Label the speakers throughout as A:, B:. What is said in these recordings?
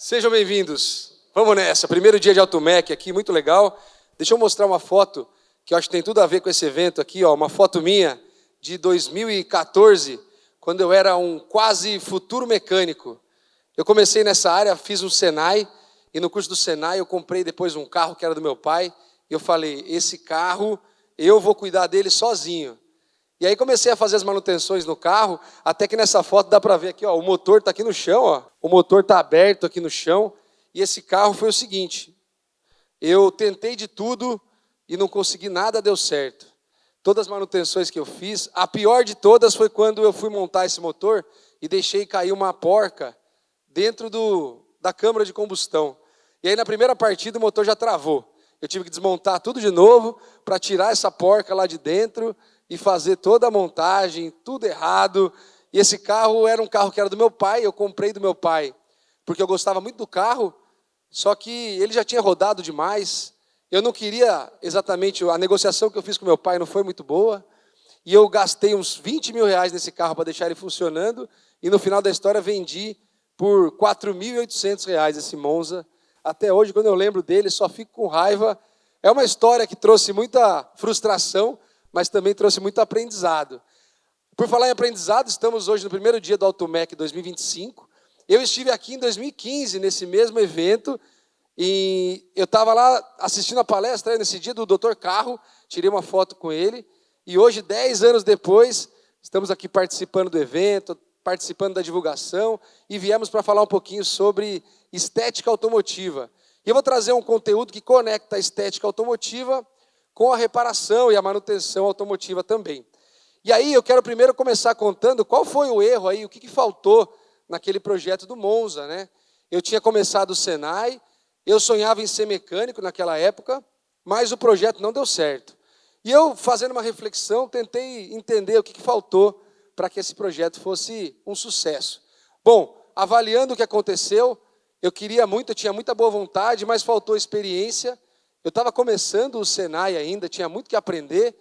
A: Sejam bem-vindos. Vamos nessa. Primeiro dia de Automec aqui, muito legal. Deixa eu mostrar uma foto que eu acho que tem tudo a ver com esse evento aqui, ó, uma foto minha de 2014, quando eu era um quase futuro mecânico. Eu comecei nessa área, fiz um Senai, e no curso do Senai eu comprei depois um carro que era do meu pai, e eu falei, esse carro eu vou cuidar dele sozinho. E aí comecei a fazer as manutenções no carro, até que nessa foto dá para ver aqui, ó, o motor está aqui no chão, ó, o motor está aberto aqui no chão, e esse carro foi o seguinte, eu tentei de tudo e não consegui nada, deu certo. Todas as manutenções que eu fiz, a pior de todas foi quando eu fui montar esse motor e deixei cair uma porca dentro da câmara de combustão. E aí na primeira partida o motor já travou. Eu tive que desmontar tudo de novo para tirar essa porca lá de dentro e fazer toda a montagem, tudo errado. E esse carro era um carro que era do meu pai, eu comprei do meu pai, porque eu gostava muito do carro, só que ele já tinha rodado demais. Eu não queria exatamente, a negociação que eu fiz com meu pai não foi muito boa, e eu gastei uns 20 mil reais nesse carro para deixar ele funcionando, e no final da história vendi por 4.800 reais esse Monza. Até hoje, quando eu lembro dele, só fico com raiva. É uma história que trouxe muita frustração, mas também trouxe muito aprendizado. Por falar em aprendizado, estamos hoje no primeiro dia do Automec 2025. Eu estive aqui em 2015, nesse mesmo evento, e eu estava lá assistindo a palestra nesse dia do Dr. Carro, tirei uma foto com ele, e hoje, 10 anos depois, estamos aqui participando do evento, participando da divulgação, e viemos para falar um pouquinho sobre estética automotiva. E eu vou trazer um conteúdo que conecta a estética automotiva com a reparação e a manutenção automotiva também. E aí eu quero primeiro começar contando qual foi o erro aí, o que faltou naquele projeto do Monza, né? Eu tinha começado o Senai, eu sonhava em ser mecânico naquela época, mas o projeto não deu certo. E eu, fazendo uma reflexão, tentei entender o que faltou para que esse projeto fosse um sucesso. Bom, avaliando o que aconteceu, eu queria muito, eu tinha muita boa vontade, mas faltou experiência. Eu estava começando o Senai ainda, tinha muito que aprender,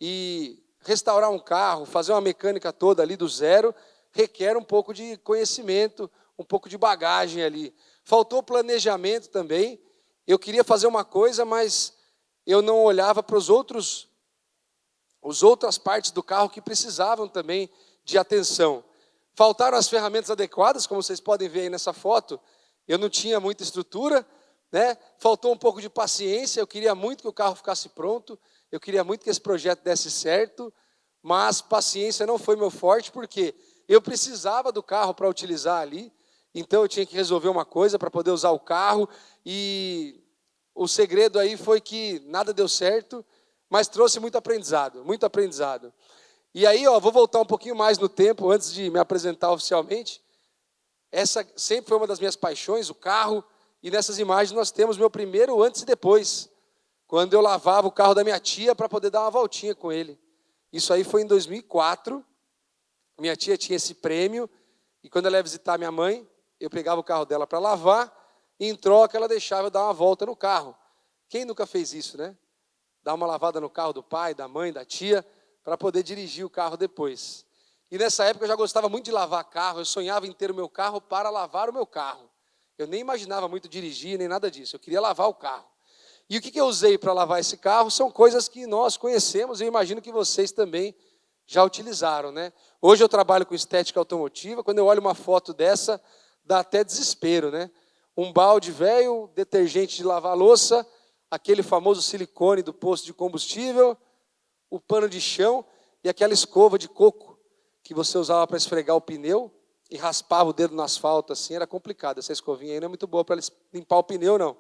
A: e restaurar um carro, fazer uma mecânica toda ali do zero, requer um pouco de conhecimento, um pouco de bagagem ali. Faltou planejamento também. Eu queria fazer uma coisa, mas eu não olhava para as outras partes do carro que precisavam também de atenção. Faltaram as ferramentas adequadas, como vocês podem ver aí nessa foto. Eu não tinha muita estrutura, né? Faltou um pouco de paciência, eu queria muito que o carro ficasse pronto, eu queria muito que esse projeto desse certo, mas paciência não foi meu forte, porque eu precisava do carro para utilizar ali, então eu tinha que resolver uma coisa para poder usar o carro, e o segredo aí foi que nada deu certo, mas trouxe muito aprendizado, muito aprendizado. E aí, ó, vou voltar um pouquinho mais no tempo, antes de me apresentar oficialmente. Essa sempre foi uma das minhas paixões, o carro, e nessas imagens nós temos meu primeiro antes e depois, quando eu lavava o carro da minha tia para poder dar uma voltinha com ele. Isso aí foi em 2004, minha tia tinha esse prêmio, e quando ela ia visitar minha mãe, eu pegava o carro dela para lavar, e em troca ela deixava eu dar uma volta no carro. Quem nunca fez isso, né? Dar uma lavada no carro do pai, da mãe, da tia, para poder dirigir o carro depois. E nessa época eu já gostava muito de lavar carro, eu sonhava em ter o meu carro para lavar o meu carro. Eu nem imaginava muito dirigir, nem nada disso, eu queria lavar o carro. E o que eu usei para lavar esse carro são coisas que nós conhecemos, e eu imagino que vocês também já utilizaram, né? Hoje eu trabalho com estética automotiva, quando eu olho uma foto dessa, dá até desespero, né? Um balde velho, detergente de lavar louça, aquele famoso silicone do posto de combustível, o pano de chão e aquela escova de coco que você usava para esfregar o pneu e raspava o dedo no asfalto, assim, era complicado. Essa escovinha aí não é muito boa para limpar o pneu, não.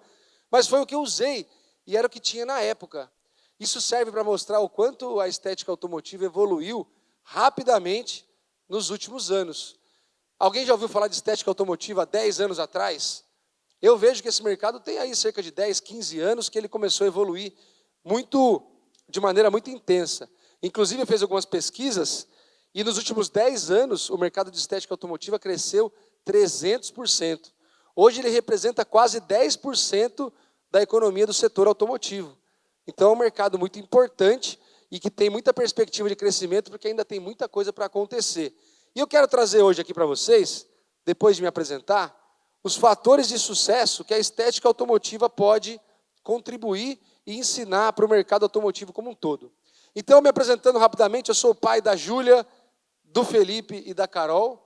A: Mas foi o que eu usei e era o que tinha na época. Isso serve para mostrar o quanto a estética automotiva evoluiu rapidamente nos últimos anos. Alguém já ouviu falar de estética automotiva há 10 anos atrás? Eu vejo que esse mercado tem aí cerca de 10, 15 anos que ele começou a evoluir de maneira muito intensa. Inclusive, eu fiz algumas pesquisas e nos últimos 10 anos o mercado de estética automotiva cresceu 300%. Hoje ele representa quase 10% da economia do setor automotivo. Então é um mercado muito importante e que tem muita perspectiva de crescimento, porque ainda tem muita coisa para acontecer. E eu quero trazer hoje aqui para vocês, depois de me apresentar, os fatores de sucesso que a estética automotiva pode contribuir e ensinar para o mercado automotivo como um todo. Então, me apresentando rapidamente, eu sou o pai da Júlia, do Felipe e da Carol,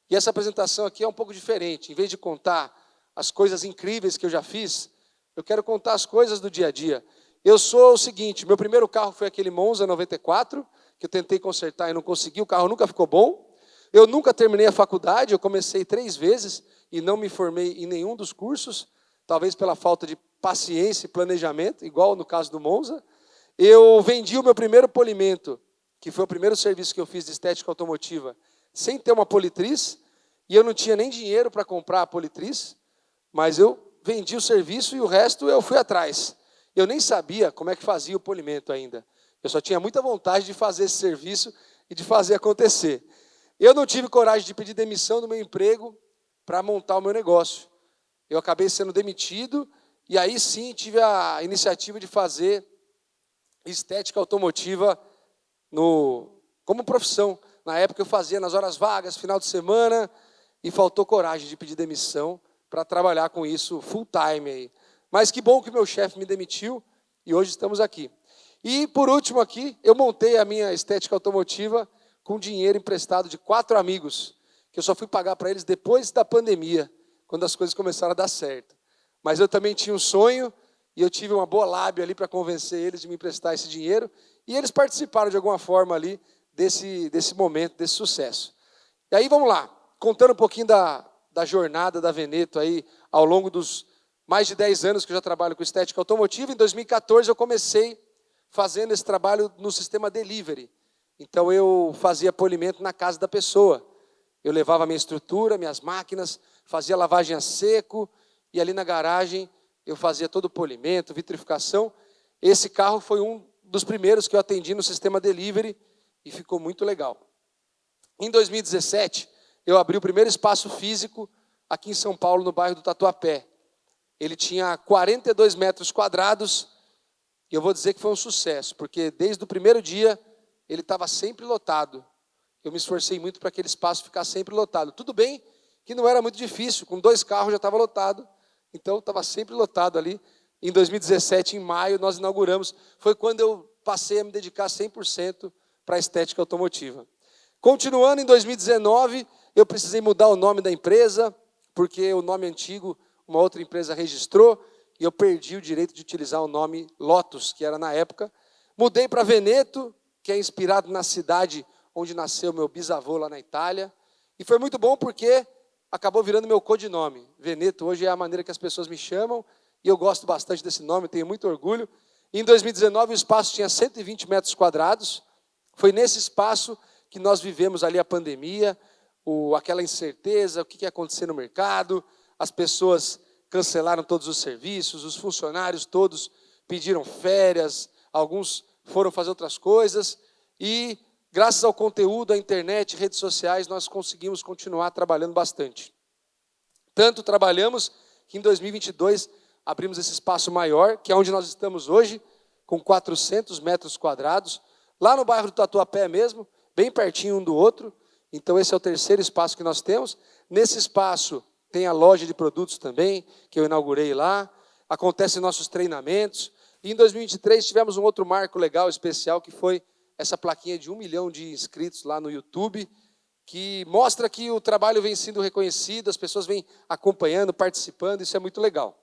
A: e essa apresentação aqui é um pouco diferente. Em vez de contar as coisas incríveis que eu já fiz, eu quero contar as coisas do dia a dia. Eu sou o seguinte, meu primeiro carro foi aquele Monza 94, que eu tentei consertar e não consegui, o carro nunca ficou bom. Eu nunca terminei a faculdade, eu comecei 3 vezes e não me formei em nenhum dos cursos, talvez pela falta de paciência e planejamento, igual no caso do Monza. Eu vendi o meu primeiro polimento, que foi o primeiro serviço que eu fiz de estética automotiva, sem ter uma politriz, e eu não tinha nem dinheiro para comprar a politriz, mas eu vendi o serviço e o resto eu fui atrás. Eu nem sabia como é que fazia o polimento ainda. Eu só tinha muita vontade de fazer esse serviço e de fazer acontecer. Eu não tive coragem de pedir demissão do meu emprego para montar o meu negócio. Eu acabei sendo demitido e aí sim tive a iniciativa de fazer estética automotiva como profissão. Na época eu fazia nas horas vagas, final de semana, e faltou coragem de pedir demissão para trabalhar com isso full time aí. Mas que bom que meu chefe me demitiu e hoje estamos aqui. E por último aqui, eu montei a minha estética automotiva com dinheiro emprestado de 4 amigos, que eu só fui pagar para eles depois da pandemia, quando as coisas começaram a dar certo. Mas eu também tinha um sonho e eu tive uma boa lábia ali para convencer eles de me emprestar esse dinheiro, e eles participaram de alguma forma ali desse momento, desse sucesso. E aí vamos lá, contando um pouquinho da jornada da Veneto aí, ao longo dos mais de 10 anos que eu já trabalho com estética automotiva. Em 2014 eu comecei fazendo esse trabalho no sistema delivery. Então eu fazia polimento na casa da pessoa. Eu levava minha estrutura, minhas máquinas, fazia lavagem a seco, e ali na garagem eu fazia todo o polimento, vitrificação. Esse carro foi um dos primeiros que eu atendi no sistema delivery e ficou muito legal. Em 2017, eu abri o primeiro espaço físico aqui em São Paulo, no bairro do Tatuapé. Ele tinha 42 metros quadrados, e eu vou dizer que foi um sucesso, porque desde o primeiro dia ele estava sempre lotado. Eu me esforcei muito para aquele espaço ficar sempre lotado. Tudo bem que não era muito difícil, com 2 carros já estava lotado, então estava sempre lotado ali. Em 2017, em maio, nós inauguramos, foi quando eu passei a me dedicar 100% para a estética automotiva. Continuando, em 2019, eu precisei mudar o nome da empresa, porque o nome antigo, uma outra empresa registrou, e eu perdi o direito de utilizar o nome Lotus, que era na época. Mudei para Veneto, que é inspirado na cidade onde nasceu meu bisavô lá na Itália. E foi muito bom porque acabou virando meu codinome. Veneto hoje é a maneira que as pessoas me chamam, e eu gosto bastante desse nome, tenho muito orgulho. Em 2019 o espaço tinha 120 metros quadrados. Foi nesse espaço que nós vivemos ali a pandemia, aquela incerteza, o que ia acontecer no mercado, as pessoas cancelaram todos os serviços, os funcionários todos pediram férias, alguns foram fazer outras coisas, e graças ao conteúdo, à internet, redes sociais, nós conseguimos continuar trabalhando bastante. Tanto trabalhamos que em 2022 abrimos esse espaço maior, que é onde nós estamos hoje, com 400 metros quadrados, lá no bairro do Tatuapé mesmo, bem pertinho um do outro. Então esse é o terceiro espaço que nós temos. Nesse espaço tem a loja de produtos também, que eu inaugurei lá. Acontecem nossos treinamentos. E em 2023 tivemos um outro marco legal, especial, que foi essa plaquinha de 1 milhão de inscritos lá no YouTube, que mostra que o trabalho vem sendo reconhecido, as pessoas vêm acompanhando, participando, isso é muito legal.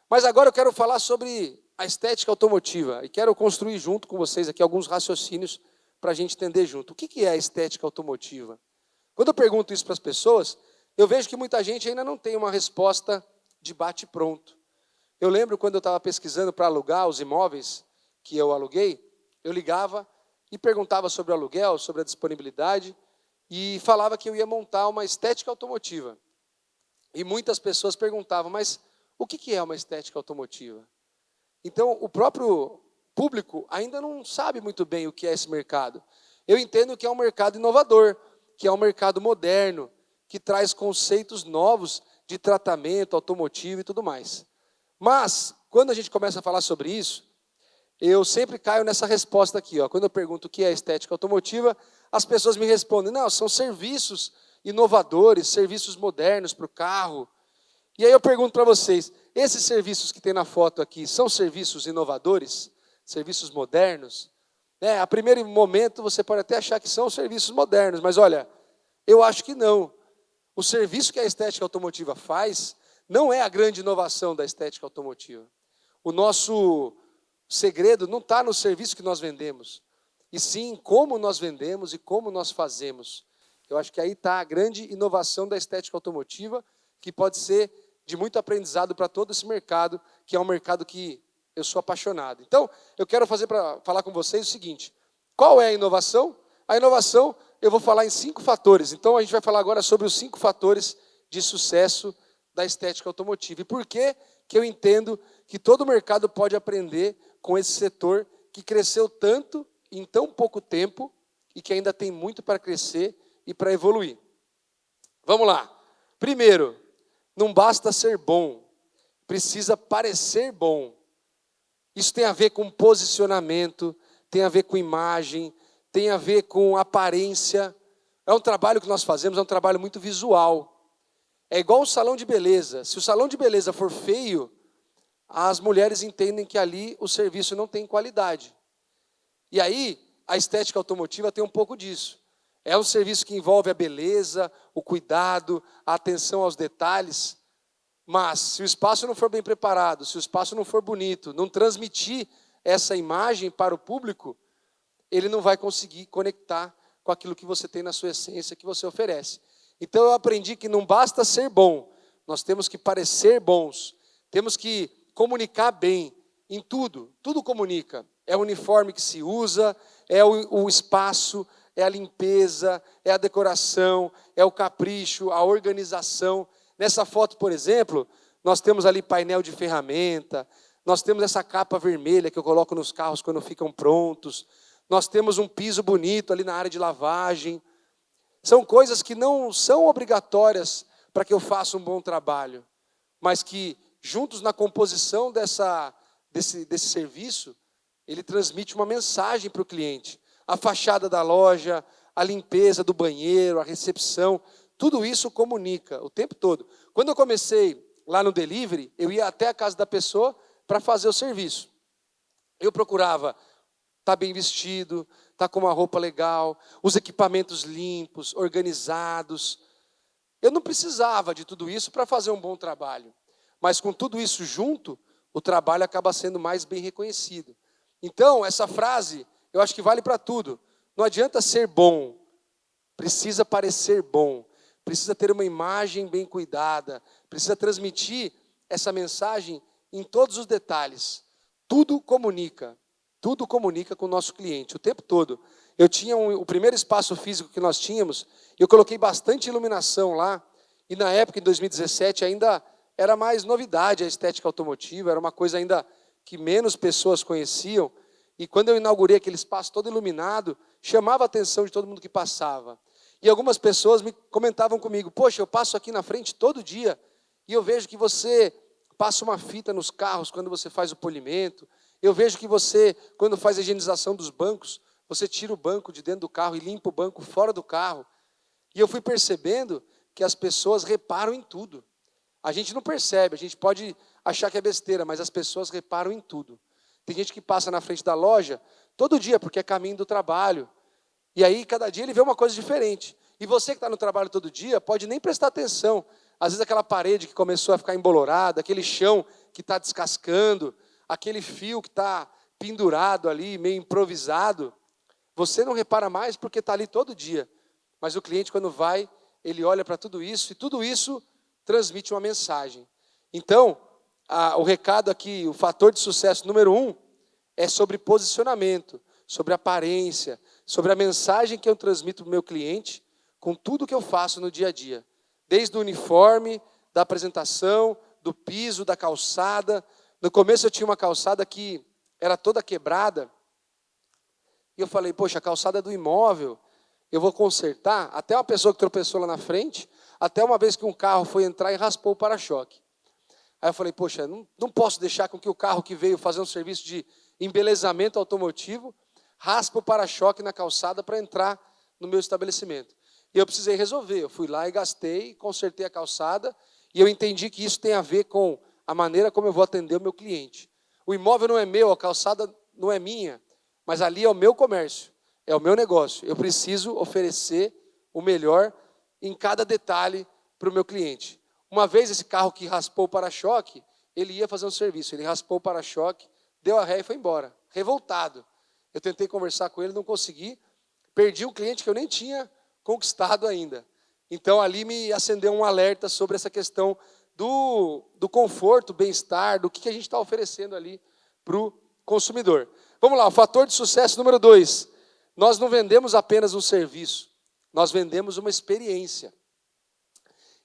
A: Mas agora eu quero falar sobre a estética automotiva, e quero construir junto com vocês aqui alguns raciocínios para a gente entender junto. O que é a estética automotiva? Quando eu pergunto isso para as pessoas, eu vejo que muita gente ainda não tem uma resposta de bate-pronto. Eu lembro quando eu estava pesquisando para alugar os imóveis que eu aluguei, eu ligava e perguntava sobre o aluguel, sobre a disponibilidade, e falava que eu ia montar uma estética automotiva. E muitas pessoas perguntavam, mas o que é uma estética automotiva? Então, o próprio público ainda não sabe muito bem o que é esse mercado. Eu entendo que é um mercado inovador, que é um mercado moderno, que traz conceitos novos de tratamento automotivo e tudo mais. Mas, quando a gente começa a falar sobre isso, eu sempre caio nessa resposta aqui. Quando eu pergunto o que é estética automotiva, as pessoas me respondem, não, são serviços inovadores, serviços modernos para o carro. E aí eu pergunto para vocês, esses serviços que tem na foto aqui, são serviços inovadores? Serviços modernos? A primeiro momento você pode até achar que são serviços modernos, mas olha, eu acho que não. O serviço que a estética automotiva faz não é a grande inovação da estética automotiva. O nosso segredo não está no serviço que nós vendemos, e sim como nós vendemos e como nós fazemos. Eu acho que aí está a grande inovação da estética automotiva, que pode ser de muito aprendizado para todo esse mercado, que é um mercado que eu sou apaixonado. Então, eu quero falar com vocês o seguinte: qual é a inovação? A inovação, eu vou falar em 5 fatores. Então, a gente vai falar agora sobre os 5 fatores de sucesso da estética automotiva. E por que eu entendo que todo mercado pode aprender com esse setor que cresceu tanto em tão pouco tempo e que ainda tem muito para crescer e para evoluir. Vamos lá. Primeiro, não basta ser bom, precisa parecer bom. Isso tem a ver com posicionamento, tem a ver com imagem, tem a ver com aparência. É um trabalho que nós fazemos, é um trabalho muito visual. É igual um salão de beleza. Se o salão de beleza for feio, as mulheres entendem que ali o serviço não tem qualidade. E aí, a estética automotiva tem um pouco disso. É um serviço que envolve a beleza, o cuidado, a atenção aos detalhes. Mas, se o espaço não for bem preparado, se o espaço não for bonito, não transmitir essa imagem para o público, ele não vai conseguir conectar com aquilo que você tem na sua essência, que você oferece. Então, eu aprendi que não basta ser bom, nós temos que parecer bons, temos que comunicar bem em tudo. Tudo comunica. É o uniforme que se usa, é o espaço, é a limpeza, é a decoração, é o capricho, a organização. Nessa foto, por exemplo, nós temos ali painel de ferramenta, nós temos essa capa vermelha que eu coloco nos carros quando ficam prontos, nós temos um piso bonito ali na área de lavagem. São coisas que não são obrigatórias para que eu faça um bom trabalho, mas que, juntos na composição desse serviço, ele transmite uma mensagem para o cliente. A fachada da loja, a limpeza do banheiro, a recepção, tudo isso comunica o tempo todo. Quando eu comecei lá no delivery, eu ia até a casa da pessoa para fazer o serviço. Eu procurava estar bem vestido, estar com uma roupa legal, os equipamentos limpos, organizados. Eu não precisava de tudo isso para fazer um bom trabalho. Mas com tudo isso junto, o trabalho acaba sendo mais bem reconhecido. Então, essa frase, eu acho que vale para tudo. Não adianta ser bom, precisa parecer bom, precisa ter uma imagem bem cuidada, precisa transmitir essa mensagem em todos os detalhes. Tudo comunica com o nosso cliente, o tempo todo. Eu tinha o primeiro espaço físico que nós tínhamos, eu coloquei bastante iluminação lá, e na época, em 2017, ainda era mais novidade a estética automotiva, era uma coisa ainda que menos pessoas conheciam, e quando eu inaugurei aquele espaço todo iluminado, chamava a atenção de todo mundo que passava. E algumas pessoas me comentavam comigo: poxa, eu passo aqui na frente todo dia, e eu vejo que você passa uma fita nos carros quando você faz o polimento, eu vejo que você, quando faz a higienização dos bancos, você tira o banco de dentro do carro e limpa o banco fora do carro. E eu fui percebendo que as pessoas reparam em tudo. A gente não percebe, a gente pode achar que é besteira, mas as pessoas reparam em tudo. Tem gente que passa na frente da loja todo dia, porque é caminho do trabalho. E aí, cada dia ele vê uma coisa diferente. E você que está no trabalho todo dia, pode nem prestar atenção. Às vezes aquela parede que começou a ficar embolorada, aquele chão que está descascando, aquele fio que está pendurado ali, meio improvisado. Você não repara mais porque está ali todo dia. Mas o cliente, quando vai, ele olha para tudo isso, e tudo isso transmite uma mensagem. Então, o recado aqui, o fator de sucesso número 1, é sobre posicionamento, sobre aparência, sobre a mensagem que eu transmito para o meu cliente, com tudo que eu faço no dia a dia. Desde o uniforme, da apresentação, do piso, da calçada. No começo eu tinha uma calçada que era toda quebrada, e eu falei: poxa, a calçada é do imóvel, eu vou consertar. Até uma pessoa que tropeçou lá na frente, até uma vez que um carro foi entrar e raspou o para-choque. Aí eu falei: poxa, não posso deixar com que o carro que veio fazer um serviço de embelezamento automotivo raspe o para-choque na calçada para entrar no meu estabelecimento. E eu precisei resolver. Eu fui lá e gastei, consertei a calçada, E eu entendi que isso tem a ver com a maneira como eu vou atender o meu cliente. O imóvel não é meu, a calçada não é minha, mas ali é o meu comércio, é o meu negócio. Eu preciso oferecer o melhor em cada detalhe para o meu cliente. Uma vez esse carro que raspou o para-choque, ele ia fazer um serviço, ele raspou o para-choque, deu a ré e foi embora, revoltado. Eu tentei conversar com ele, não consegui, perdi um cliente que eu nem tinha conquistado ainda. Então ali me acendeu um alerta sobre essa questão do conforto, bem-estar, do que a gente está oferecendo ali para o consumidor. Vamos lá, o fator de sucesso número 2. Nós não vendemos apenas um serviço, nós vendemos uma experiência.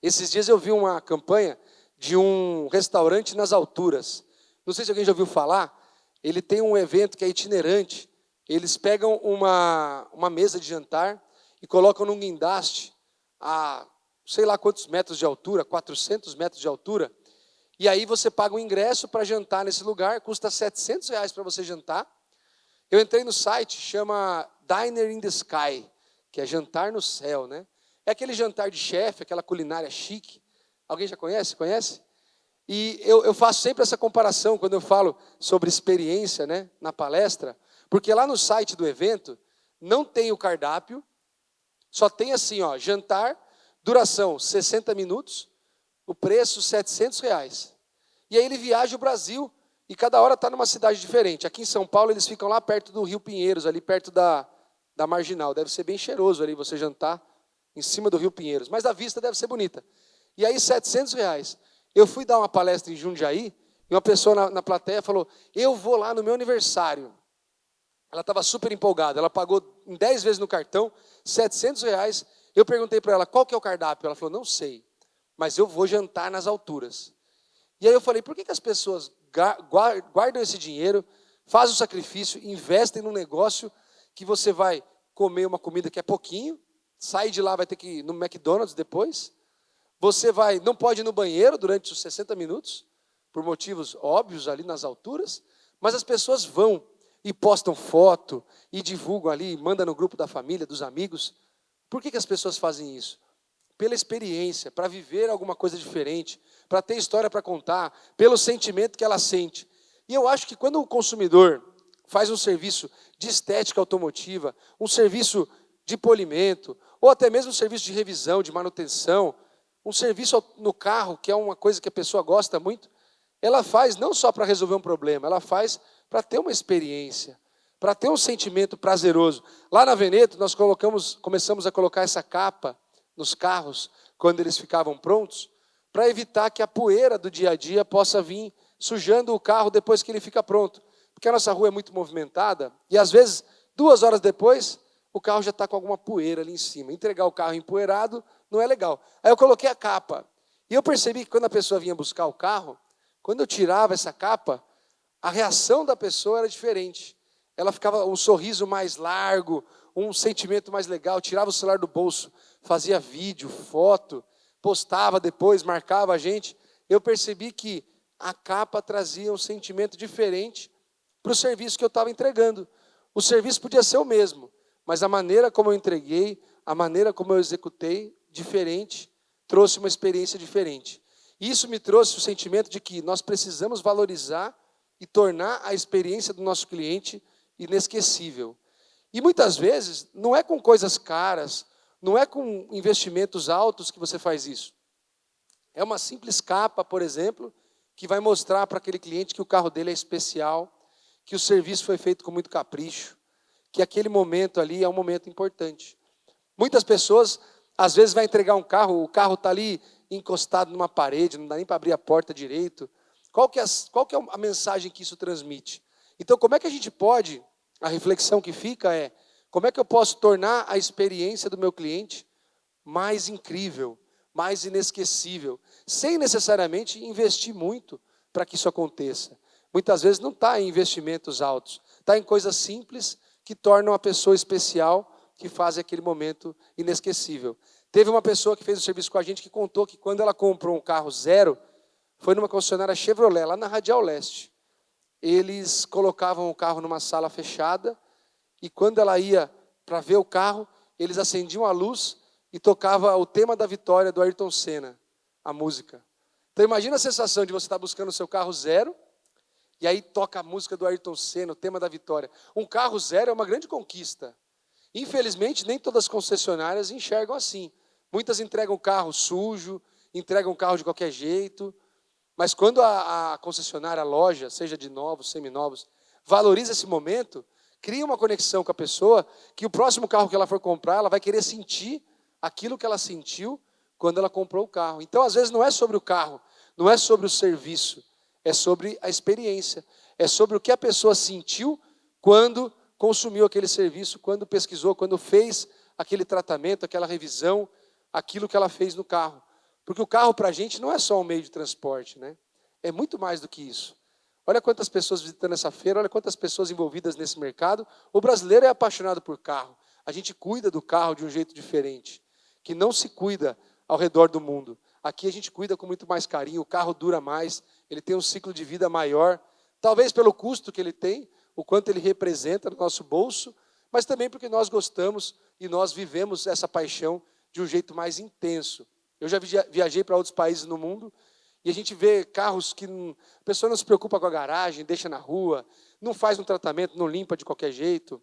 A: Esses dias eu vi uma campanha de um restaurante nas alturas. Não sei se alguém já ouviu falar. Ele tem um evento que é itinerante. Eles pegam uma mesa de jantar e colocam num guindaste a sei lá quantos metros de altura, 400 metros de altura. E aí você paga um ingresso para jantar nesse lugar, custa R$ 700 para você jantar. Eu entrei no site, chama Diner in the Sky, que é jantar no céu, né? É aquele jantar de chefe, aquela culinária chique. Alguém já conhece? Conhece? E eu faço sempre essa comparação quando eu falo sobre experiência, né, na palestra, porque lá no site do evento não tem o cardápio, só tem assim, ó, jantar, duração 60 minutos, o preço R$ 700. E aí ele viaja o Brasil e cada hora está numa cidade diferente. Aqui em São Paulo eles ficam lá perto do Rio Pinheiros, ali perto da Marginal. Deve ser bem cheiroso ali você jantar em cima do Rio Pinheiros, mas a vista deve ser bonita. E aí R$ 700. Eu fui dar uma palestra em Jundiaí e uma pessoa na plateia falou, eu vou lá no meu aniversário. Ela estava super empolgada, ela pagou em 10 vezes no cartão, R$ 700. Eu perguntei para ela, qual que é o cardápio? Ela falou, não sei, mas eu vou jantar nas alturas. E aí eu falei, por que as pessoas guardam esse dinheiro, fazem o sacrifício, investem num negócio que você vai comer uma comida que é pouquinho, sai de lá, vai ter que ir no McDonald's depois, você não pode ir no banheiro durante os 60 minutos, por motivos óbvios ali nas alturas, mas as pessoas vão e postam foto, e divulgam ali, mandam no grupo da família, dos amigos. Por que as pessoas fazem isso? Pela experiência, para viver alguma coisa diferente, para ter história para contar, pelo sentimento que ela sente. E eu acho que quando o consumidor faz um serviço de estética automotiva, um serviço de polimento, ou até mesmo um serviço de revisão, de manutenção, um serviço no carro, que é uma coisa que a pessoa gosta muito, ela faz não só para resolver um problema, ela faz para ter uma experiência, para ter um sentimento prazeroso. Lá na Veneto, nós começamos a colocar essa capa nos carros, quando eles ficavam prontos, para evitar que a poeira do dia a dia possa vir sujando o carro depois que ele fica pronto. Porque a nossa rua é muito movimentada, e às vezes, 2 horas depois, o carro já está com alguma poeira ali em cima. Entregar o carro empoeirado não é legal. Aí eu coloquei a capa, e eu percebi que quando a pessoa vinha buscar o carro, quando eu tirava essa capa, a reação da pessoa era diferente. Ela ficava um sorriso mais largo, um sentimento mais legal, tirava o celular do bolso, fazia vídeo, foto, postava depois, marcava a gente. Eu percebi que a capa trazia um sentimento diferente para o serviço que eu estava entregando. O serviço podia ser o mesmo, mas a maneira como eu entreguei, a maneira como eu executei, diferente, trouxe uma experiência diferente. Isso me trouxe o sentimento de que nós precisamos valorizar e tornar a experiência do nosso cliente inesquecível. E muitas vezes, não é com coisas caras, não é com investimentos altos que você faz isso. É uma simples capa, por exemplo, que vai mostrar para aquele cliente que o carro dele é especial, que o serviço foi feito com muito capricho, que aquele momento ali é um momento importante. Muitas pessoas, às vezes, vai entregar um carro, o carro está ali encostado numa parede, não dá nem para abrir a porta direito. Qual que é a mensagem que isso transmite? Então, como é que a gente pode, a reflexão que fica é, como é que eu posso tornar a experiência do meu cliente mais incrível, mais inesquecível, sem necessariamente investir muito para que isso aconteça. Muitas vezes não está em investimentos altos, está em coisas simples que tornam a pessoa especial, que fazem aquele momento inesquecível. Teve uma pessoa que fez o serviço com a gente que contou que quando ela comprou um carro zero, foi numa concessionária Chevrolet, lá na Radial Leste. Eles colocavam o carro numa sala fechada e quando ela ia para ver o carro, eles acendiam a luz e tocava o tema da vitória do Ayrton Senna, a música. Então imagina a sensação de você estar buscando o seu carro zero, e aí toca a música do Ayrton Senna, o tema da vitória. Um carro zero é uma grande conquista. Infelizmente, nem todas as concessionárias enxergam assim. Muitas entregam o carro sujo, entregam o carro de qualquer jeito. Mas quando a concessionária, a loja, seja de novos, seminovos, valoriza esse momento, cria uma conexão com a pessoa, que o próximo carro que ela for comprar, ela vai querer sentir aquilo que ela sentiu quando ela comprou o carro. Então, às vezes, não é sobre o carro, não é sobre o serviço, é sobre a experiência, é sobre o que a pessoa sentiu quando consumiu aquele serviço, quando pesquisou, quando fez aquele tratamento, aquela revisão, aquilo que ela fez no carro. Porque o carro para a gente não é só um meio de transporte, né? É muito mais do que isso. Olha quantas pessoas visitando essa feira, olha quantas pessoas envolvidas nesse mercado. O brasileiro é apaixonado por carro. A gente cuida do carro de um jeito diferente, que não se cuida ao redor do mundo. Aqui a gente cuida com muito mais carinho, o carro dura mais, ele tem um ciclo de vida maior, talvez pelo custo que ele tem, o quanto ele representa no nosso bolso, mas também porque nós gostamos e nós vivemos essa paixão de um jeito mais intenso. Eu já viajei para outros países no mundo e a gente vê carros que a pessoa não se preocupa com a garagem, deixa na rua, não faz um tratamento, não limpa de qualquer jeito,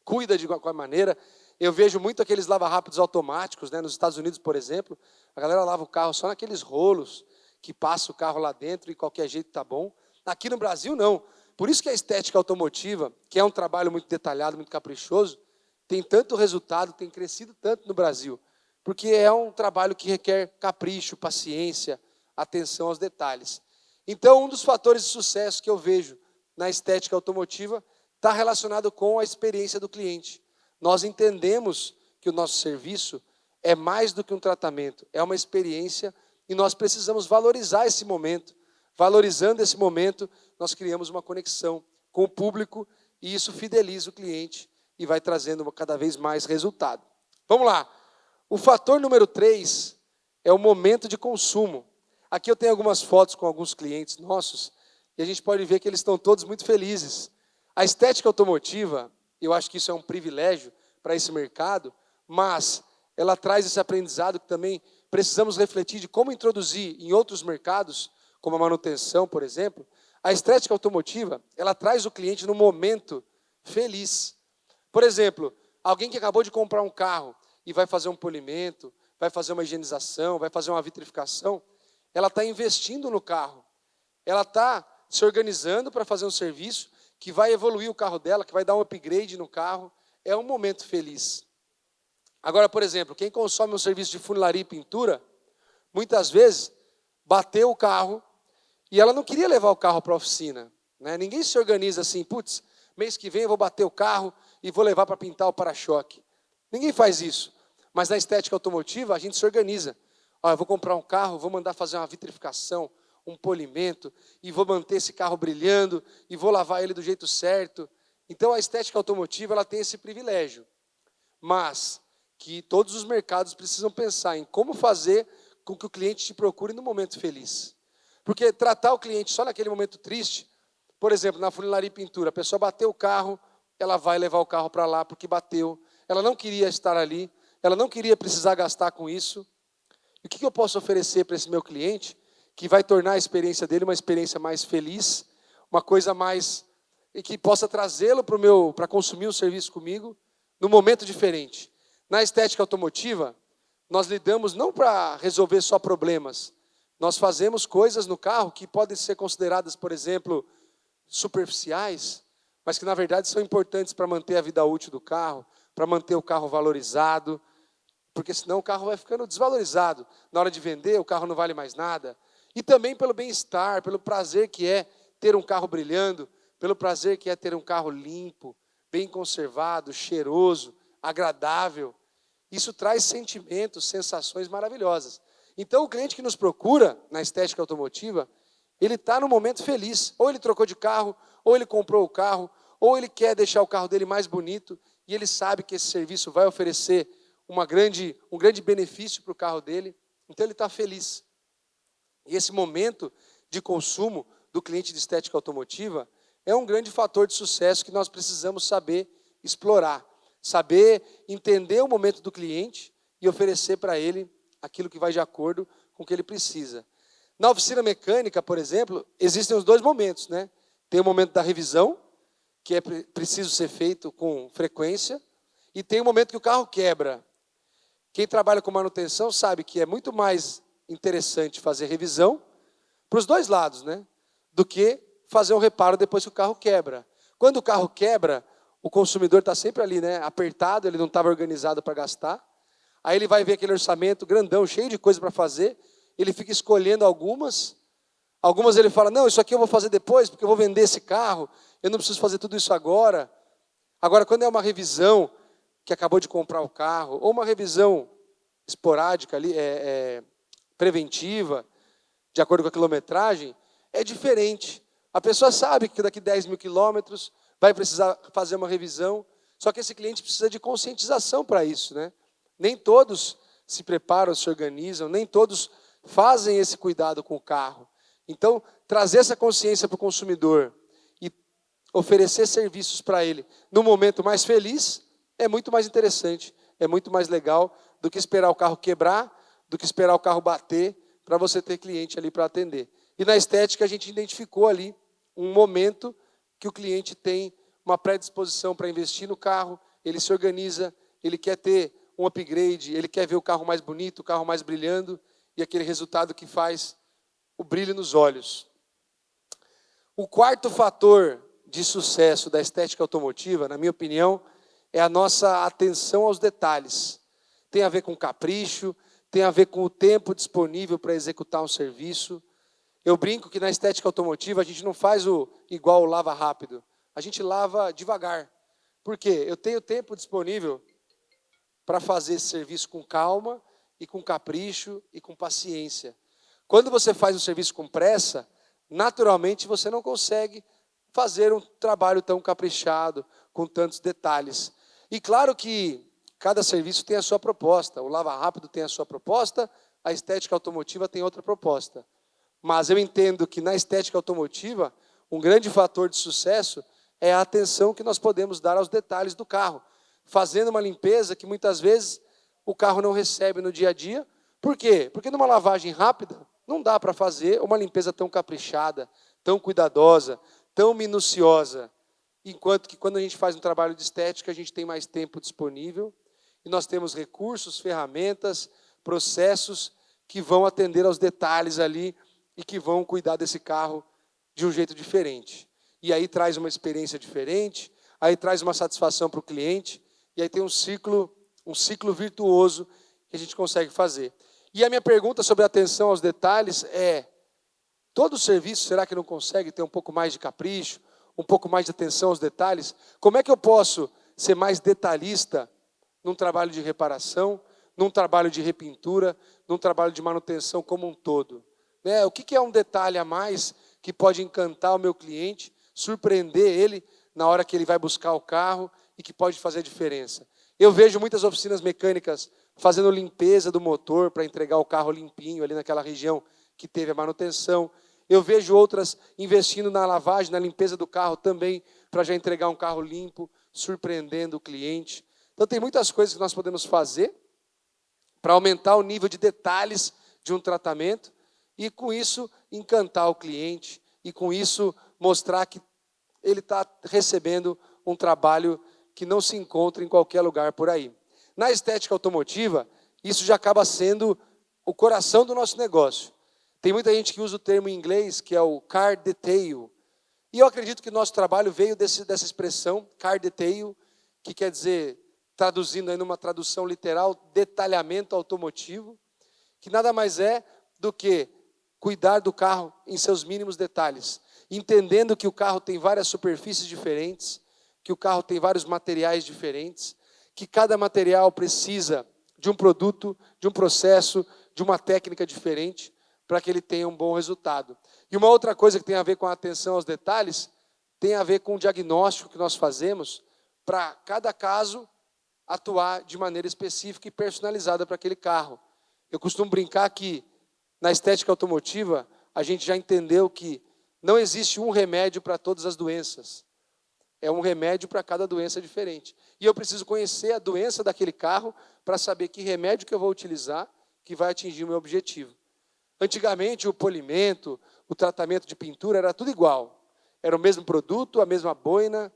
A: cuida de qualquer maneira. Eu vejo muito aqueles lava-rápidos automáticos, né? Nos Estados Unidos, por exemplo, a galera lava o carro só naqueles rolos que passa o carro lá dentro e de qualquer jeito está bom. Aqui no Brasil, não. Por isso que a estética automotiva, que é um trabalho muito detalhado, muito caprichoso, tem tanto resultado, tem crescido tanto no Brasil, porque é um trabalho que requer capricho, paciência, atenção aos detalhes. Então, um dos fatores de sucesso que eu vejo na estética automotiva está relacionado com a experiência do cliente. Nós entendemos que o nosso serviço é mais do que um tratamento, é uma experiência e nós precisamos valorizar esse momento. Valorizando esse momento, nós criamos uma conexão com o público e isso fideliza o cliente e vai trazendo cada vez mais resultado. Vamos lá. O fator número 3 é o momento de consumo. Aqui eu tenho algumas fotos com alguns clientes nossos e a gente pode ver que eles estão todos muito felizes. A estética automotiva, eu acho que isso é um privilégio para esse mercado, mas ela traz esse aprendizado que também precisamos refletir de como introduzir em outros mercados, como a manutenção, por exemplo. A estética automotiva, ela traz o cliente no momento feliz. Por exemplo, alguém que acabou de comprar um carro e vai fazer um polimento, vai fazer uma higienização, vai fazer uma vitrificação, ela está investindo no carro. Ela está se organizando para fazer um serviço que vai evoluir o carro dela, que vai dar um upgrade no carro. É um momento feliz. Agora, por exemplo, quem consome um serviço de funilaria e pintura, muitas vezes bateu o carro e ela não queria levar o carro para a oficina. Né? Ninguém se organiza assim, putz, mês que vem eu vou bater o carro e vou levar para pintar o para-choque. Ninguém faz isso. Mas na estética automotiva, a gente se organiza. Eu vou comprar um carro, vou mandar fazer uma vitrificação, um polimento, e vou manter esse carro brilhando, e vou lavar ele do jeito certo. Então, a estética automotiva ela tem esse privilégio. Mas que todos os mercados precisam pensar em como fazer com que o cliente te procure no momento feliz. Porque tratar o cliente só naquele momento triste, por exemplo, na funilaria e pintura, a pessoa bateu o carro, ela vai levar o carro para lá porque bateu, ela não queria estar ali, ela não queria precisar gastar com isso. E o que eu posso oferecer para esse meu cliente que vai tornar a experiência dele uma experiência mais feliz, uma coisa mais e que possa trazê-lo para consumir um serviço comigo num momento diferente. Na estética automotiva, nós lidamos não para resolver só problemas. Nós fazemos coisas no carro que podem ser consideradas, por exemplo, superficiais, mas que na verdade são importantes para manter a vida útil do carro, para manter o carro valorizado, porque senão o carro vai ficando desvalorizado. Na hora de vender, o carro não vale mais nada. E também pelo bem-estar, pelo prazer que é ter um carro brilhando, pelo prazer que é ter um carro limpo, bem conservado, cheiroso, agradável. Isso traz sentimentos, sensações maravilhosas. Então, o cliente que nos procura na estética automotiva, ele está no momento feliz. Ou ele trocou de carro, ou ele comprou o carro, ou ele quer deixar o carro dele mais bonito, e ele sabe que esse serviço vai oferecer um grande benefício para o carro dele. Então, ele está feliz. E esse momento de consumo do cliente de estética automotiva é um grande fator de sucesso que nós precisamos saber explorar. Saber entender o momento do cliente e oferecer para ele aquilo que vai de acordo com o que ele precisa. Na oficina mecânica, por exemplo, existem os dois momentos, né? Tem o momento da revisão, que é preciso ser feito com frequência, e tem o momento que o carro quebra. Quem trabalha com manutenção sabe que é muito mais interessante fazer revisão, para os dois lados, né? Do que fazer um reparo depois que o carro quebra. Quando o carro quebra, o consumidor está sempre ali, né? Apertado, ele não estava organizado para gastar. Aí ele vai ver aquele orçamento grandão, cheio de coisa para fazer, ele fica escolhendo algumas ele fala, não, isso aqui eu vou fazer depois, porque eu vou vender esse carro, eu não preciso fazer tudo isso agora. Agora, quando é uma revisão, que acabou de comprar o carro, ou uma revisão esporádica ali, preventiva, de acordo com a quilometragem, é diferente. A pessoa sabe que daqui 10 mil quilômetros vai precisar fazer uma revisão, só que esse cliente precisa de conscientização para isso, né? Nem todos se preparam, se organizam, nem todos fazem esse cuidado com o carro. Então, trazer essa consciência para o consumidor e oferecer serviços para ele no momento mais feliz é muito mais interessante, é muito mais legal do que esperar o carro quebrar, do que esperar o carro bater para você ter cliente ali para atender. E na estética a gente identificou ali um momento que o cliente tem uma predisposição para investir no carro, ele se organiza, ele quer ter um upgrade, ele quer ver o carro mais bonito, o carro mais brilhando, e aquele resultado que faz o brilho nos olhos. O quarto fator de sucesso da estética automotiva, na minha opinião, é a nossa atenção aos detalhes. Tem a ver com capricho, tem a ver com o tempo disponível para executar um serviço. Eu brinco que na estética automotiva a gente não faz igual o lava rápido, a gente lava devagar. Por quê? Eu tenho tempo disponível para fazer esse serviço com calma e com capricho e com paciência. Quando você faz um serviço com pressa, naturalmente você não consegue fazer um trabalho tão caprichado, com tantos detalhes. E claro que cada serviço tem a sua proposta. O lava rápido tem a sua proposta, a estética automotiva tem outra proposta. Mas eu entendo que na estética automotiva, um grande fator de sucesso é a atenção que nós podemos dar aos detalhes do carro, fazendo uma limpeza que muitas vezes o carro não recebe no dia a dia. Por quê? Porque numa lavagem rápida, não dá para fazer uma limpeza tão caprichada, tão cuidadosa, tão minuciosa. Enquanto que quando a gente faz um trabalho de estética, a gente tem mais tempo disponível e nós temos recursos, ferramentas, processos que vão atender aos detalhes ali e que vão cuidar desse carro de um jeito diferente. E aí traz uma experiência diferente, aí traz uma satisfação para o cliente, e aí tem um ciclo virtuoso que a gente consegue fazer. E a minha pergunta sobre a atenção aos detalhes é, todo serviço, será que não consegue ter um pouco mais de capricho, um pouco mais de atenção aos detalhes? Como é que eu posso ser mais detalhista num trabalho de reparação, num trabalho de repintura, num trabalho de manutenção como um todo? O que é um detalhe a mais que pode encantar o meu cliente, surpreender ele na hora que ele vai buscar o carro e que pode fazer a diferença? Eu vejo muitas oficinas mecânicas fazendo limpeza do motor para entregar o carro limpinho ali naquela região que teve a manutenção. Eu vejo outras investindo na lavagem, na limpeza do carro também, para já entregar um carro limpo, surpreendendo o cliente. Então tem muitas coisas que nós podemos fazer para aumentar o nível de detalhes de um tratamento e com isso encantar o cliente e com isso mostrar que ele está recebendo um trabalho que não se encontra em qualquer lugar por aí. Na estética automotiva, isso já acaba sendo o coração do nosso negócio. Tem muita gente que usa o termo em inglês, que é o car detail. E eu acredito que nosso trabalho veio dessa expressão, car detail, que quer dizer, traduzindo aí numa tradução literal, detalhamento automotivo, que nada mais é do que cuidar do carro em seus mínimos detalhes, entendendo que o carro tem várias superfícies diferentes, que o carro tem vários materiais diferentes, que cada material precisa de um produto, de um processo, de uma técnica diferente, para que ele tenha um bom resultado. E uma outra coisa que tem a ver com a atenção aos detalhes, tem a ver com o diagnóstico que nós fazemos, para cada caso atuar de maneira específica e personalizada para aquele carro. Eu costumo brincar que, na estética automotiva, a gente já entendeu que não existe um remédio para todas as doenças. É um remédio para cada doença diferente. E eu preciso conhecer a doença daquele carro para saber que remédio que eu vou utilizar que vai atingir o meu objetivo. Antigamente, o polimento, o tratamento de pintura era tudo igual. Era o mesmo produto, a mesma boina,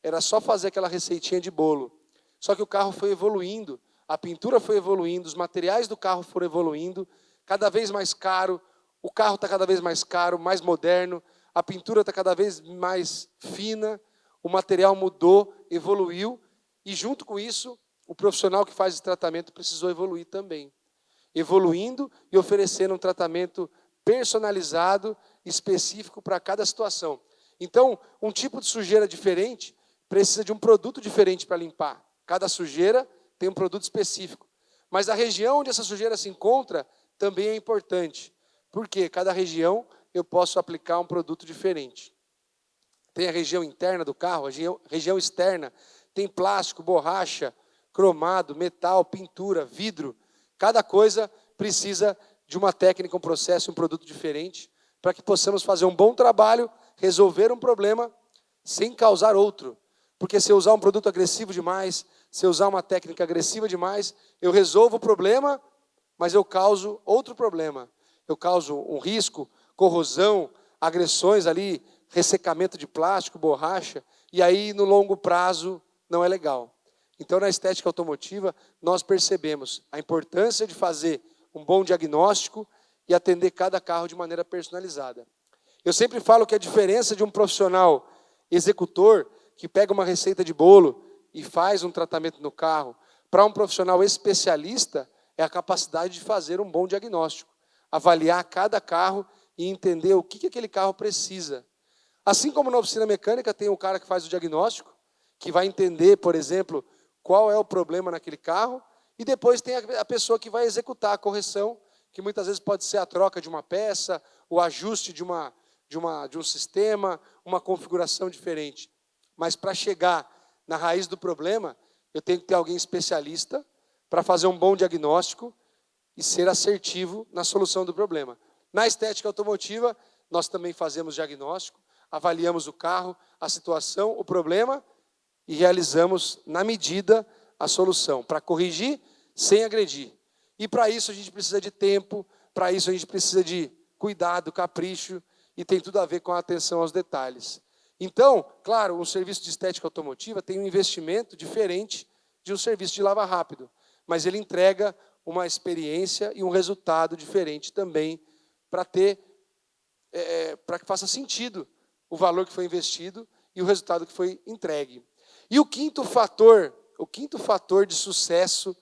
A: era só fazer aquela receitinha de bolo. Só que o carro foi evoluindo, a pintura foi evoluindo, os materiais do carro foram evoluindo, cada vez mais caro, o carro está cada vez mais caro, mais moderno, a pintura está cada vez mais fina, o material mudou, evoluiu, e junto com isso, o profissional que faz esse tratamento precisou evoluir também. Evoluindo e oferecendo um tratamento personalizado, específico para cada situação. Então, um tipo de sujeira diferente precisa de um produto diferente para limpar. Cada sujeira tem um produto específico. Mas a região onde essa sujeira se encontra também é importante. Porque cada região eu posso aplicar um produto diferente. Tem a região interna do carro, a região externa, tem plástico, borracha, cromado, metal, pintura, vidro. Cada coisa precisa de uma técnica, um processo, um produto diferente, para que possamos fazer um bom trabalho, resolver um problema sem causar outro. Porque se eu usar um produto agressivo demais, se eu usar uma técnica agressiva demais, eu resolvo o problema, mas eu causo outro problema. Eu causo um risco, corrosão, agressões ali, ressecamento de plástico, borracha, e aí no longo prazo não é legal. Então na estética automotiva nós percebemos a importância de fazer um bom diagnóstico e atender cada carro de maneira personalizada. Eu sempre falo que a diferença de um profissional executor que pega uma receita de bolo e faz um tratamento no carro, para um profissional especialista, é a capacidade de fazer um bom diagnóstico, avaliar cada carro e entender o que aquele carro precisa. Assim como na oficina mecânica tem um cara que faz o diagnóstico, que vai entender, por exemplo, qual é o problema naquele carro, e depois tem a pessoa que vai executar a correção, que muitas vezes pode ser a troca de uma peça, o ajuste de um sistema, uma configuração diferente. Mas para chegar na raiz do problema, eu tenho que ter alguém especialista para fazer um bom diagnóstico e ser assertivo na solução do problema. Na estética automotiva, nós também fazemos diagnóstico, avaliamos o carro, a situação, o problema e realizamos, na medida, a solução, para corrigir sem agredir. E para isso a gente precisa de tempo, para isso a gente precisa de cuidado, capricho, e tem tudo a ver com a atenção aos detalhes. Então, claro, um serviço de estética automotiva tem um investimento diferente de um serviço de lava rápido, mas ele entrega uma experiência e um resultado diferente também para para que faça sentido o valor que foi investido e o resultado que foi entregue. E o quinto fator de sucesso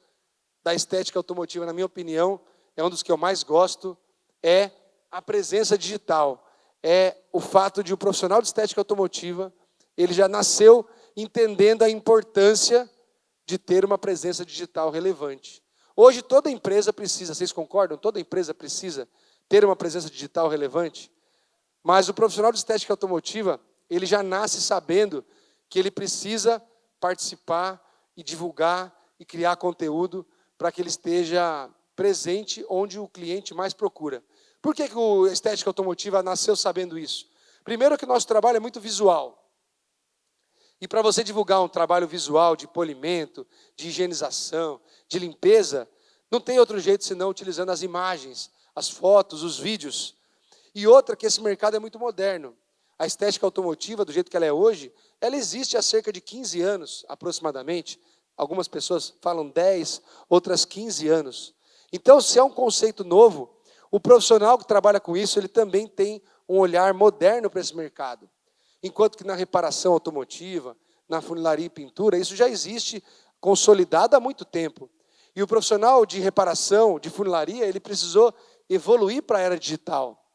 A: da estética automotiva, na minha opinião, é um dos que eu mais gosto, é a presença digital. É o fato de o profissional de estética automotiva, ele já nasceu entendendo a importância de ter uma presença digital relevante. Hoje toda empresa precisa, vocês concordam? Toda empresa precisa ter uma presença digital relevante, mas o profissional de estética automotiva, ele já nasce sabendo que ele precisa participar e divulgar e criar conteúdo para que ele esteja presente onde o cliente mais procura. Por que a estética automotiva nasceu sabendo isso? Primeiro que o nosso trabalho é muito visual. E para você divulgar um trabalho visual de polimento, de higienização, de limpeza, não tem outro jeito senão utilizando as imagens, as fotos, os vídeos. E outra que esse mercado é muito moderno. A estética automotiva, do jeito que ela é hoje, ela existe há cerca de 15 anos, aproximadamente. Algumas pessoas falam 10, outras 15 anos. Então, se é um conceito novo, o profissional que trabalha com isso, ele também tem um olhar moderno para esse mercado. Enquanto que na reparação automotiva, na funilaria e pintura, isso já existe consolidado há muito tempo. E o profissional de reparação, de funilaria, ele precisou evoluir para a era digital.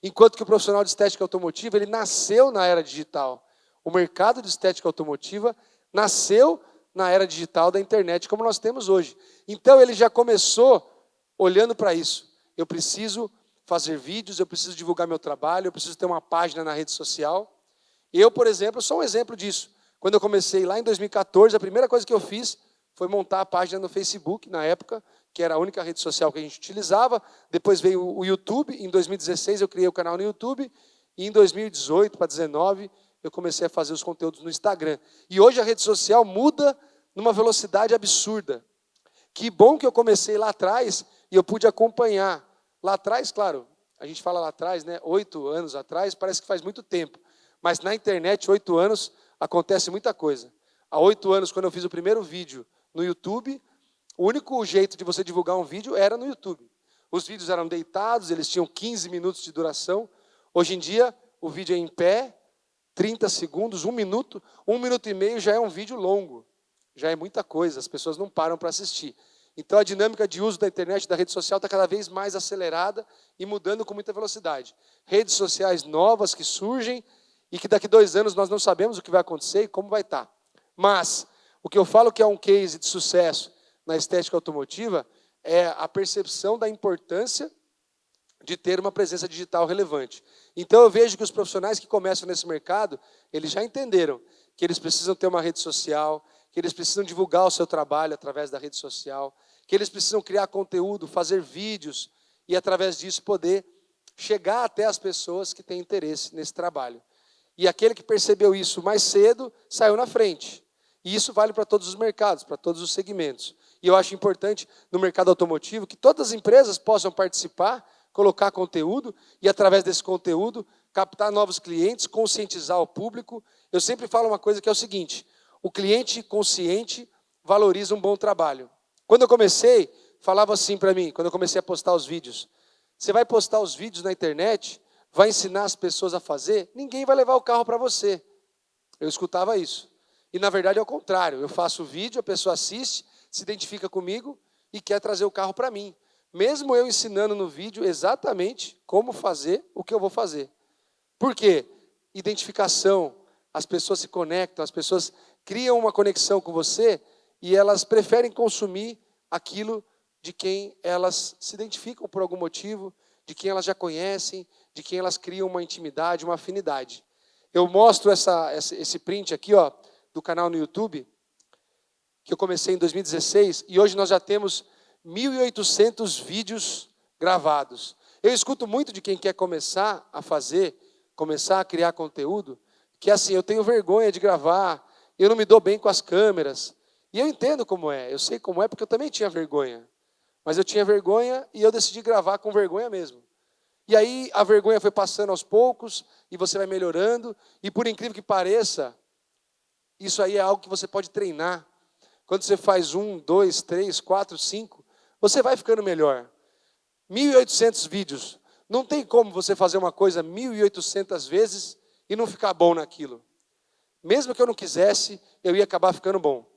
A: Enquanto que o profissional de estética automotiva, ele nasceu na era digital. O mercado de estética automotiva nasceu na era digital da internet, como nós temos hoje. Então, ele já começou olhando para isso. Eu preciso fazer vídeos, eu preciso divulgar meu trabalho, eu preciso ter uma página na rede social. Eu, por exemplo, sou um exemplo disso. Quando eu comecei lá em 2014, a primeira coisa que eu fiz foi montar a página no Facebook, na época, que era a única rede social que a gente utilizava. Depois veio o YouTube, em 2016 eu criei o canal no YouTube, e em 2018 para 2019 eu comecei a fazer os conteúdos no Instagram. E hoje a rede social muda numa velocidade absurda. Que bom que eu comecei lá atrás e eu pude acompanhar Lá atrás, claro, a gente fala lá atrás, né? 8 anos atrás, parece que faz muito tempo. Mas na internet, 8 anos, acontece muita coisa. Há 8 anos, quando eu fiz o primeiro vídeo no YouTube, o único jeito de você divulgar um vídeo era no YouTube. Os vídeos eram deitados, eles tinham 15 minutos de duração. Hoje em dia, o vídeo é em pé, 30 segundos, 1 minuto e meio já é um vídeo longo. Já é muita coisa, as pessoas não param para assistir. Então a dinâmica de uso da internet, da rede social, está cada vez mais acelerada e mudando com muita velocidade. Redes sociais novas que surgem e que daqui 2 anos nós não sabemos o que vai acontecer e como vai estar. Mas o que eu falo que é um case de sucesso na estética automotiva é a percepção da importância de ter uma presença digital relevante. Então eu vejo que os profissionais que começam nesse mercado, eles já entenderam que eles precisam ter uma rede social, que eles precisam divulgar o seu trabalho através da rede social, que eles precisam criar conteúdo, fazer vídeos e através disso poder chegar até as pessoas que têm interesse nesse trabalho. E aquele que percebeu isso mais cedo, saiu na frente. E isso vale para todos os mercados, para todos os segmentos. E eu acho importante no mercado automotivo que todas as empresas possam participar, colocar conteúdo e através desse conteúdo captar novos clientes, conscientizar o público. Eu sempre falo uma coisa que é o seguinte: o cliente consciente valoriza um bom trabalho. Quando eu comecei, falava assim para mim, quando eu comecei a postar os vídeos: você vai postar os vídeos na internet, vai ensinar as pessoas a fazer, ninguém vai levar o carro para você. Eu escutava isso. E na verdade é o contrário, eu faço o vídeo, a pessoa assiste, se identifica comigo e quer trazer o carro para mim. Mesmo eu ensinando no vídeo exatamente como fazer o que eu vou fazer. Por quê? Identificação, as pessoas se conectam, as pessoas criam uma conexão com você e elas preferem consumir aquilo de quem elas se identificam por algum motivo, de quem elas já conhecem, de quem elas criam uma intimidade, uma afinidade. Eu mostro esse print aqui, ó, do canal no YouTube, que eu comecei em 2016, e hoje nós já temos 1.800 vídeos gravados. Eu escuto muito de quem quer começar a fazer, começar a criar conteúdo, que assim, eu tenho vergonha de gravar, eu não me dou bem com as câmeras. E eu entendo como é, eu sei como é, porque eu também tinha vergonha. Mas eu tinha vergonha e eu decidi gravar com vergonha mesmo. E aí a vergonha foi passando aos poucos, e você vai melhorando, e por incrível que pareça, isso aí é algo que você pode treinar. Quando você faz 1, 2, 3, 4, 5, você vai ficando melhor. 1.800 vídeos. Não tem como você fazer uma coisa 1.800 vezes e não ficar bom naquilo. Mesmo que eu não quisesse, eu ia acabar ficando bom.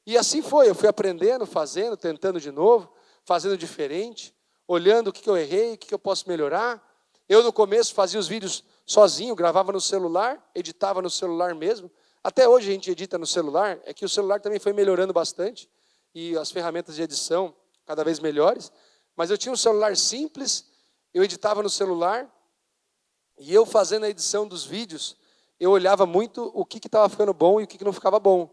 A: E assim foi, eu fui aprendendo, fazendo, tentando de novo, fazendo diferente, olhando o que eu errei, o que eu posso melhorar. Eu no começo fazia os vídeos sozinho, gravava no celular, editava no celular mesmo. Até hoje a gente edita no celular, é que o celular também foi melhorando bastante, e as ferramentas de edição cada vez melhores. Mas eu tinha um celular simples, eu editava no celular, e eu fazendo a edição dos vídeos, eu olhava muito o que estava ficando bom e o que não ficava bom.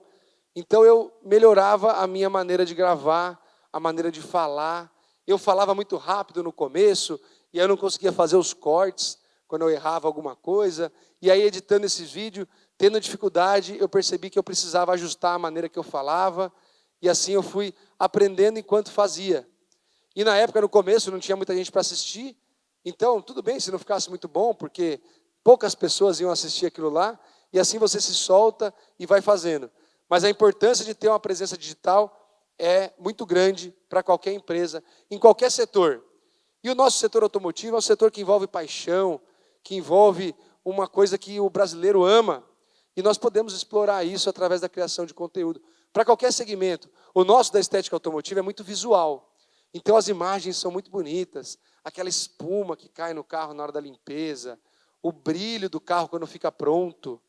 A: Então eu melhorava a minha maneira de gravar, a maneira de falar. Eu falava muito rápido no começo, e eu não conseguia fazer os cortes quando eu errava alguma coisa. E aí, editando esse vídeo, tendo dificuldade, eu percebi que eu precisava ajustar a maneira que eu falava. E assim eu fui aprendendo enquanto fazia. E na época, no começo, não tinha muita gente para assistir. Então, tudo bem se não ficasse muito bom, porque poucas pessoas iam assistir aquilo lá. E assim você se solta e vai fazendo. Mas a importância de ter uma presença digital é muito grande para qualquer empresa, em qualquer setor. E o nosso setor automotivo é um setor que envolve paixão, que envolve uma coisa que o brasileiro ama. E nós podemos explorar isso através da criação de conteúdo. Para qualquer segmento. O nosso da estética automotiva é muito visual. Então as imagens são muito bonitas. Aquela espuma que cai no carro na hora da limpeza. O brilho do carro quando fica pronto.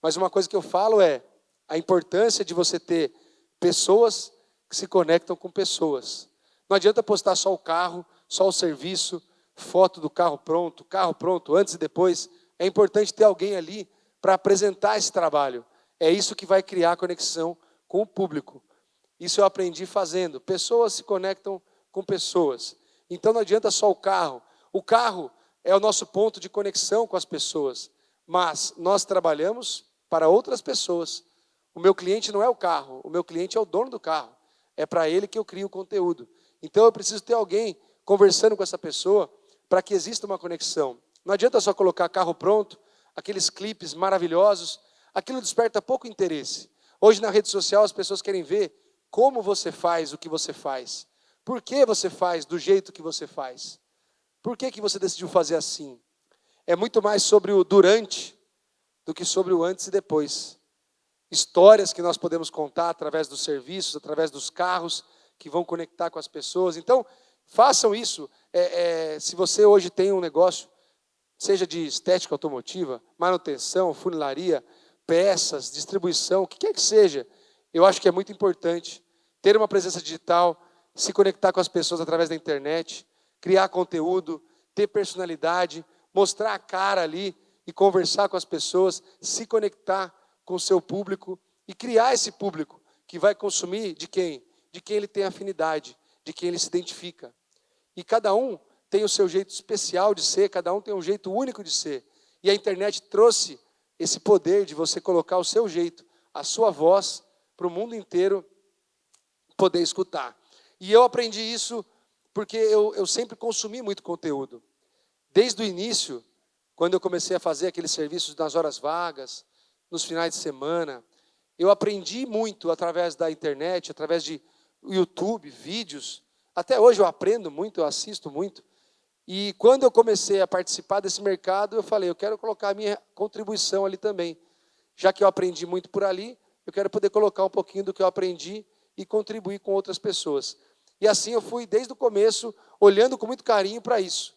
A: Mas uma coisa que eu falo é a importância de você ter pessoas que se conectam com pessoas. Não adianta postar só o carro, só o serviço, foto do carro pronto, antes e depois. É importante ter alguém ali para apresentar esse trabalho. É isso que vai criar conexão com o público. Isso eu aprendi fazendo. Pessoas se conectam com pessoas. Então não adianta só o carro. O carro é o nosso ponto de conexão com as pessoas. Mas nós trabalhamos para outras pessoas. O meu cliente não é o carro, o meu cliente é o dono do carro. É para ele que eu crio o conteúdo. Então eu preciso ter alguém conversando com essa pessoa, para que exista uma conexão. Não adianta só colocar carro pronto, aqueles clipes maravilhosos, aquilo desperta pouco interesse. Hoje na rede social as pessoas querem ver como você faz o que você faz. Por que você faz do jeito que você faz? Por que você decidiu fazer assim? É muito mais sobre o durante do que sobre o antes e depois. Histórias que nós podemos contar através dos serviços, através dos carros que vão conectar com as pessoas. Então, façam isso. Se você hoje tem um negócio, seja de estética automotiva, manutenção, funilaria, peças, distribuição, o que quer que seja, eu acho que é muito importante ter uma presença digital, se conectar com as pessoas através da internet, criar conteúdo, ter personalidade, mostrar a cara ali e conversar com as pessoas, se conectar com o seu público e criar esse público que vai consumir de quem? De quem ele tem afinidade, de quem ele se identifica. E cada um tem o seu jeito especial de ser, cada um tem um jeito único de ser. E a internet trouxe esse poder de você colocar o seu jeito, a sua voz, para o mundo inteiro poder escutar. E eu aprendi isso porque eu sempre consumi muito conteúdo. Desde o início, quando eu comecei a fazer aqueles serviços nas horas vagas, nos finais de semana, eu aprendi muito através da internet, através de YouTube, vídeos. Até hoje eu aprendo muito, eu assisto muito. E quando eu comecei a participar desse mercado, eu falei, eu quero colocar a minha contribuição ali também. Já que eu aprendi muito por ali, eu quero poder colocar um pouquinho do que eu aprendi e contribuir com outras pessoas. E assim eu fui, desde o começo, olhando com muito carinho para isso.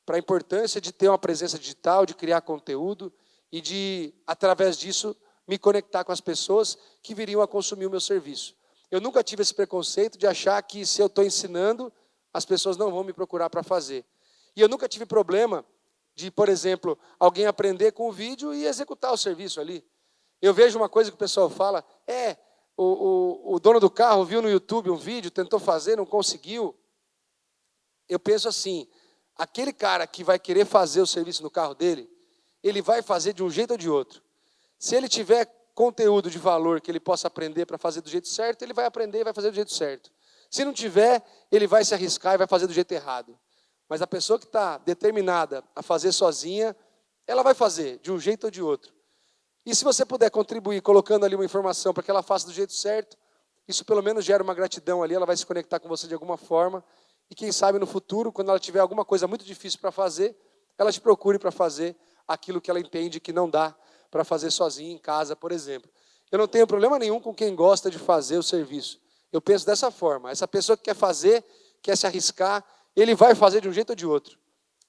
A: Para a importância de ter uma presença digital, de criar conteúdo e de, através disso, me conectar com as pessoas que viriam a consumir o meu serviço. Eu nunca tive esse preconceito de achar que se eu estou ensinando, as pessoas não vão me procurar para fazer. E eu nunca tive problema de, por exemplo, alguém aprender com o vídeo e executar o serviço ali. Eu vejo uma coisa que o pessoal fala, o dono do carro viu no YouTube um vídeo, tentou fazer, não conseguiu. Eu penso assim, aquele cara que vai querer fazer o serviço no carro dele, ele vai fazer de um jeito ou de outro. Se ele tiver conteúdo de valor que ele possa aprender para fazer do jeito certo, ele vai aprender e vai fazer do jeito certo. Se não tiver, ele vai se arriscar e vai fazer do jeito errado. Mas a pessoa que está determinada a fazer sozinha, ela vai fazer de um jeito ou de outro. E se você puder contribuir colocando ali uma informação para que ela faça do jeito certo, isso pelo menos gera uma gratidão ali, ela vai se conectar com você de alguma forma. E quem sabe no futuro, quando ela tiver alguma coisa muito difícil para fazer, ela te procure para fazer aquilo que ela entende que não dá para fazer sozinha em casa, por exemplo. Eu não tenho problema nenhum com quem gosta de fazer o serviço. Eu penso dessa forma, essa pessoa que quer fazer, quer se arriscar, ele vai fazer de um jeito ou de outro.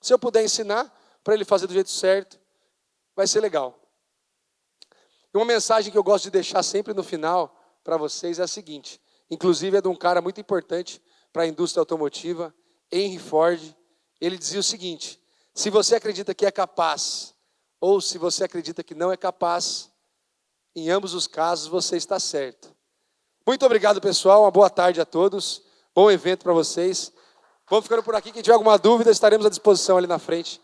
A: Se eu puder ensinar para ele fazer do jeito certo, vai ser legal. E uma mensagem que eu gosto de deixar sempre no final para vocês é a seguinte, inclusive é de um cara muito importante para a indústria automotiva, Henry Ford. Ele dizia o seguinte, se você acredita que é capaz, ou se você acredita que não é capaz, em ambos os casos você está certo. Muito obrigado, pessoal, uma boa tarde a todos, bom evento para vocês. Vamos ficando por aqui, quem tiver alguma dúvida, estaremos à disposição ali na frente.